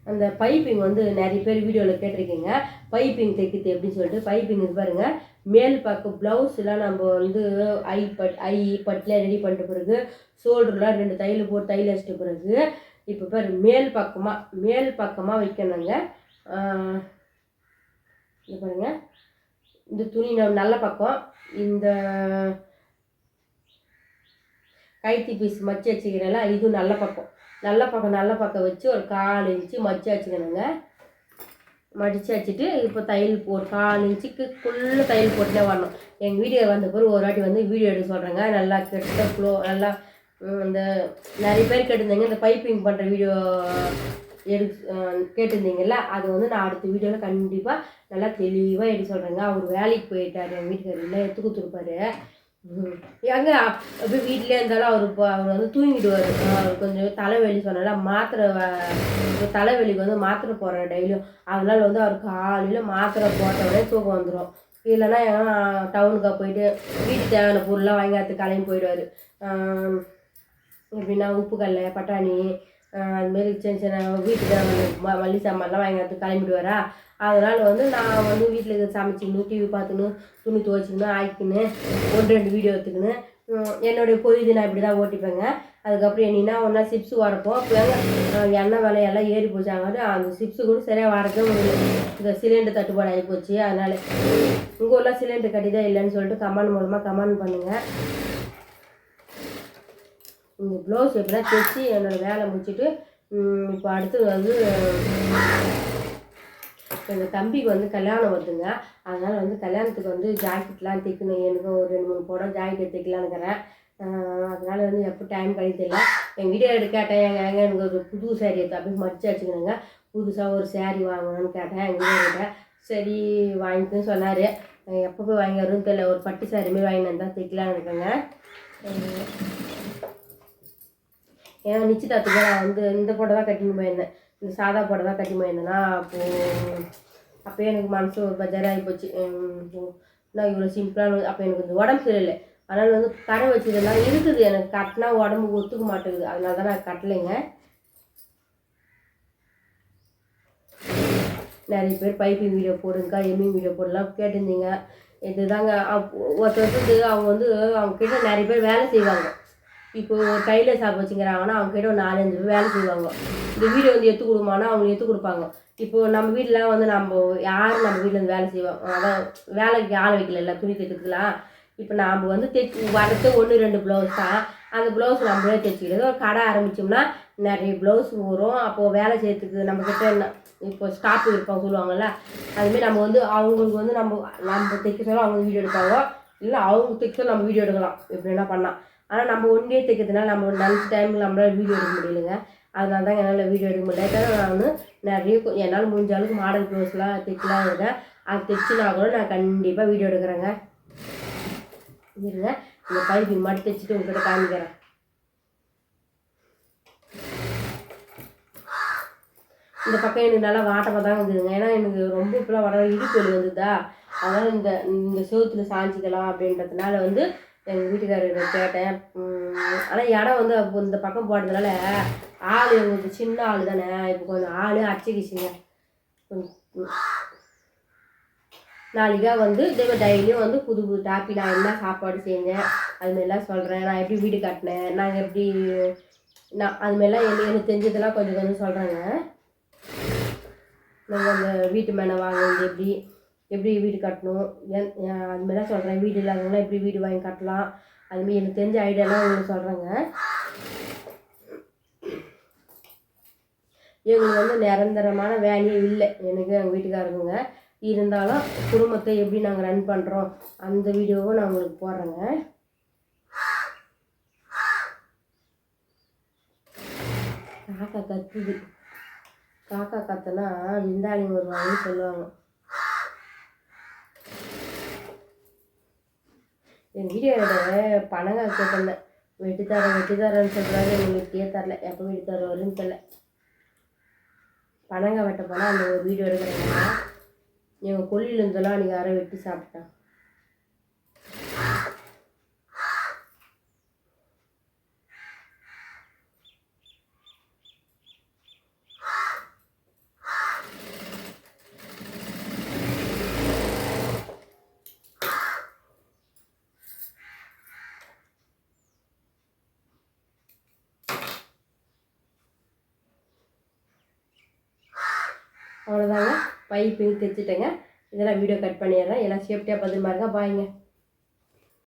அந்த பைப்பிங் வந்து நிறைய பேர் வீடியோவில் கேட்டிருக்கீங்க. பைப்பிங் தைக்கிறது எப்படின்னு சொல்லிட்டு. பைப்பிங் இது பாருங்கள், மேல் பக்கம் ப்ளவுஸ்லாம் நம்ம வந்து ஐ பட்டில் ரெடி பண்ணிட்ட பிறகு ஷோல்டர்லாம் 2 தையல் போட்டு தையல் வச்சிட்ட பிறகு இப்போ பாரு மேல் பக்கமாக வைக்கணுங்க. இது பாருங்கள், இந்த துணி நல்ல பக்கம், இந்த கைத்தி பீஸ் மச்சு வச்சுக்கிறேன்ல இது நல்ல பக்கம் வச்சு ஒரு 1/4 இன்ச்சு மச்சு வச்சுக்கணுங்க. மடித்து வச்சுட்டு இப்போ தையல் ஒரு 1/4 இன்ச்சுக்குள்ளே தையல் போட்டுனே வரணும். எங்கள் வீடியோ வந்த பிறகு ஒரு வாட்டி வந்து வீடியோ எடுக்க சொல்கிறேங்க. நல்லா கெட்ட ஃப்ளோ நல்லா இந்த நிறைய பேர் கேட்டிருந்தீங்க இந்த பைப்பிங் பண்ணுற வீடியோ கேட்டிருந்தீங்கல்ல, அது வந்து நான் அடுத்த வீடியோவில் கண்டிப்பாக நல்லா தெளிவாக எடுக்க சொல்கிறேங்க. அவர் வேலைக்கு போயிட்டார், எங்கள் வீட்டுக்காரர் இல்லை எடுத்து கொடுத்துருப்பாரு. எங்கே அப்படியே வீட்டிலே இருந்தாலும் அவர் வந்து தூங்கிடுவார். அவர் கொஞ்சம் தலைவலி சொன்னால தலைவலிக்கு வந்து மாத்திரை போடுறேன் டெய்லியும். அதனால் வந்து அவர் காலையில் மாத்திரை போட்டவுடனே தூக்கம் வந்துடும். இல்லைன்னா எங்கன்னா டவுனுக்காக போயிட்டு வீட்டுக்கு தேவையான பொருள்லாம் வாங்கி கிளம்பி போயிடுவார். எப்படின்னா உப்பு கடலை, பட்டாணி, அதுமாரி சின்ன வீட்டுக்கு மல்லி சாமான்லாம் வாங்கி கிளம்பிடுவாரா. அதனால் வந்து நான் வந்து வீட்டில் சமைச்சிக்கணும், டிவி பார்த்துன்னு, துணி துவைச்சிக்கணும், ஆயிக்கின்னு 1-2 வீடியோ எடுத்துக்கின்னு என்னுடைய பொழுது நான் இப்படி தான் ஓட்டிப்பேங்க. அதுக்கப்புறம் என்னன்னா ஒன்றா சிப்ஸு வரப்போ எண்ணெய் விலையெல்லாம் ஏறி போச்சாங்க. அந்த சிப்ஸு கூட சரியாக வரதே முடியல. இந்த சிலிண்டர் தட்டுப்பாடு ஆகி போச்சு. அதனால் உங்கள் ஊரில் சிலிண்டர் கட்டிதான் இல்லைன்னு சொல்லிட்டு கமெண்ட் மூலமாக கமெண்ட் பண்ணுங்கள். இந்த ப்ளவுஸ் எப்படின்னா தைச்சி என்னோடய வேலை முடிச்சுட்டு இப்போ அடுத்தது வந்து எங்கள் தம்பிக்கு வந்து கல்யாணம் வருதுங்க. அதனால் வந்து கல்யாணத்துக்கு வந்து ஜாக்கெட்லாம் தைக்கணும். எனக்கு ஒரு 2-3 புடவை ஜாக்கெட் தைக்கலான்னுக்கிறேன். அதனால் வந்து எப்போ டைம் கிடைக்கல. எங்கள் வீடியோ கேட்டேன், எனக்கு ஒரு புது சேரீ எடுத்து அப்படி மடிச்சு வச்சுக்கணுங்க. புதுசாக ஒரு சேரீ வாங்கணும்னு கேட்டேன் எங்கள் வீடியோ. சரி வாங்கிக்குன்னு சொன்னார். எப்போ போய் வாங்கி வரும்னு தெரியல. ஒரு பட்டு சாரீ மாரி வாங்கிட்டு வந்தால் தைக்கலான்னு இருக்கேங்க. ஏன்னா நிச்சயதார்த்தத்துக்கு நான் வந்து இந்த புடவை தான் கட்டின்னு போயிருந்தேன். இந்த சாதா புடவை தான் கட்டி போயிருந்தேன்னா அப்போ எனக்கு மனசு ஒரு பஜாராகி போச்சு. நான் இவ்வளோ சிம்பிளாக அப்போ எனக்கு கொஞ்சம் உடம்பு சரியில்லை. அதனால் வந்து கடை வச்சதெல்லாம் இருக்குது, எனக்கு கட்டினா உடம்புக்கு ஒத்துக்க மாட்டேங்குது. அதனால தான் நான் கட்டலைங்க. நிறைய பேர் பைப்பிங் வீடியோ போடுங்கக்கா, எம்மிங் வீடியோ போடலாம் கேட்டிருந்தீங்க. இதுதாங்க ஒருத்தருக்கு அவங்க வந்து அவங்கக்கிட்ட நிறைய பேர் வேலை செய்வாங்க. இப்போது ஒரு டைலர் ஷாப் வச்சுக்கிறாங்கன்னா அவங்ககிட்ட ஒரு 4-5 பேர் வேலை செய்வாங்க. இந்த வீடியோ வந்து எடுத்து கொடுமானா அவங்க எடுத்து கொடுப்பாங்க. இப்போது நம்ம வீட்டில் வந்து யாரும் நம்ம வீட்டில் வந்து வேலை செய்வோம். அதான் வேலைக்கு ஆள் வைக்கல துணி தைக்கிறதுலாம். இப்போ நாம் வந்து வரது 1-2 ப்ளவுஸ் தான். அந்த ப்ளவுஸ் நம்மளே தைச்சிக்கிறது. ஒரு கடை ஆரம்பித்தோம்னா நிறைய ப்ளவுஸ் வரும். அப்போது வேலை செய்யறதுக்கு நம்மக்கிட்ட என்ன இப்போ ஸ்டாஃப் இருப்பாங்க சொல்லுவாங்கள்ல, அதுமாரி நம்ம வந்து அவங்களுக்கு வந்து நம்ம தைக்க சொல்ல அவங்க வீடியோ எடுப்பாங்க. இல்லை அவங்க தைக்க நம்ம வீடியோ எடுக்கலாம். இப்படி என்ன பண்ணலாம். ஆனால் நம்ம ஒன்றே தைக்கிறதுனால நம்ம லஞ்ச் டைமில் நம்மளால் வீடியோ எடுக்க முடியலைங்க. அதனால தான் என்னால் வீடியோ எடுக்க முடியல. ஏன்னா நான் வந்து நிறைய என்னால் முடிஞ்ச அளவுக்கு மாடல் ப்ளவுஸ்லாம் தைக்கலாம் இருக்கேன். அது தைச்சினா கூட நான் கண்டிப்பாக வீடியோ எடுக்கிறேங்க. இருங்க, இந்த பைப்பிங் மட்டும் தைச்சிட்டு உங்கள்கிட்ட காமிக்கிறேன். இந்த பக்கம் எனக்கு நல்லா வாட்டமாக தான் இருக்குதுங்க. ஏன்னா எனக்கு ரொம்ப இப்போலாம் வர இடுப்பு வலி வந்துதா. அதனால் இந்த செவத்துல சாஞ்சிக்கலாம் அப்படின்றதுனால வந்து எங்கள் வீட்டுக்காரர்கிட்ட கேட்டேன். ஆனால் இடம் வந்து அப்போ இந்த பக்கம் போடுறதுனால ஆள் எங்களுக்கு சின்ன ஆள் தானே. இப்போ கொஞ்சம் ஆள் அடிச்சிக்கிச்சுங்க. நாளைக்காக வந்து இதே டெய்லியும் வந்து புது புது டாப்பிக் நான் என்ன சாப்பாடு செஞ்சேன் அதுமாரிலாம் சொல்கிறேன். நான் எப்படி வீடு கட்டினேன், நாங்கள் எப்படி அதுமாரிலாம் எனக்கு தெரிஞ்சதெல்லாம் கொஞ்சம் கொஞ்சம் சொல்கிறேங்க. நாங்கள் அந்த வீட்டு மேலே வாங்கினது எப்படி வீடு கட்டணும் அதுமாரிலாம் சொல்கிறேன். வீடு இல்லாதவங்களாம் எப்படி வீடு வாங்கி கட்டலாம், அதுமாரி எனக்கு தெரிஞ்ச ஐடியாலாம் உங்களுக்கு சொல்கிறேங்க. எங்களுக்கு வந்து நிரந்தரமான வேலையே இல்லை எனக்கு எங்கள் வீட்டுக்காரங்க. இருந்தாலும் குடும்பத்தை எப்படி நாங்கள் ரன் பண்ணுறோம் அந்த வீடியோவும் நான் உங்களுக்கு போடுறேங்க. காக்கா கத்துது. காக்கா கத்துனா விந்தாளி வருவாங்கன்னு சொல்லுவாங்க. என் வீடியோட பணங்காய் கேட்டிருந்தேன். வெட்டித்தரேன்னு சொல்கிறாரு. எங்களுக்கு தரல. எப்போ வெட்டி தருவாருன்னு தெரியல. பனங்காய் வெட்ட போனால் அந்த ஒரு வீடியோ எடுக்கிறேங்க. எங்கள் கொல்லியில் இருந்தெல்லாம் அன்றைக்கி யாரும் வெட்டி சாப்பிட்டேன். அவ்வளோதாங்க. பை பின் தைச்சிட்டேங்க. இதெல்லாம் வீடியோ கட் பண்ணிடுறேன். எல்லாம் சேஃப்டியாக பத்திரமா இருங்க. பாய்ங்க.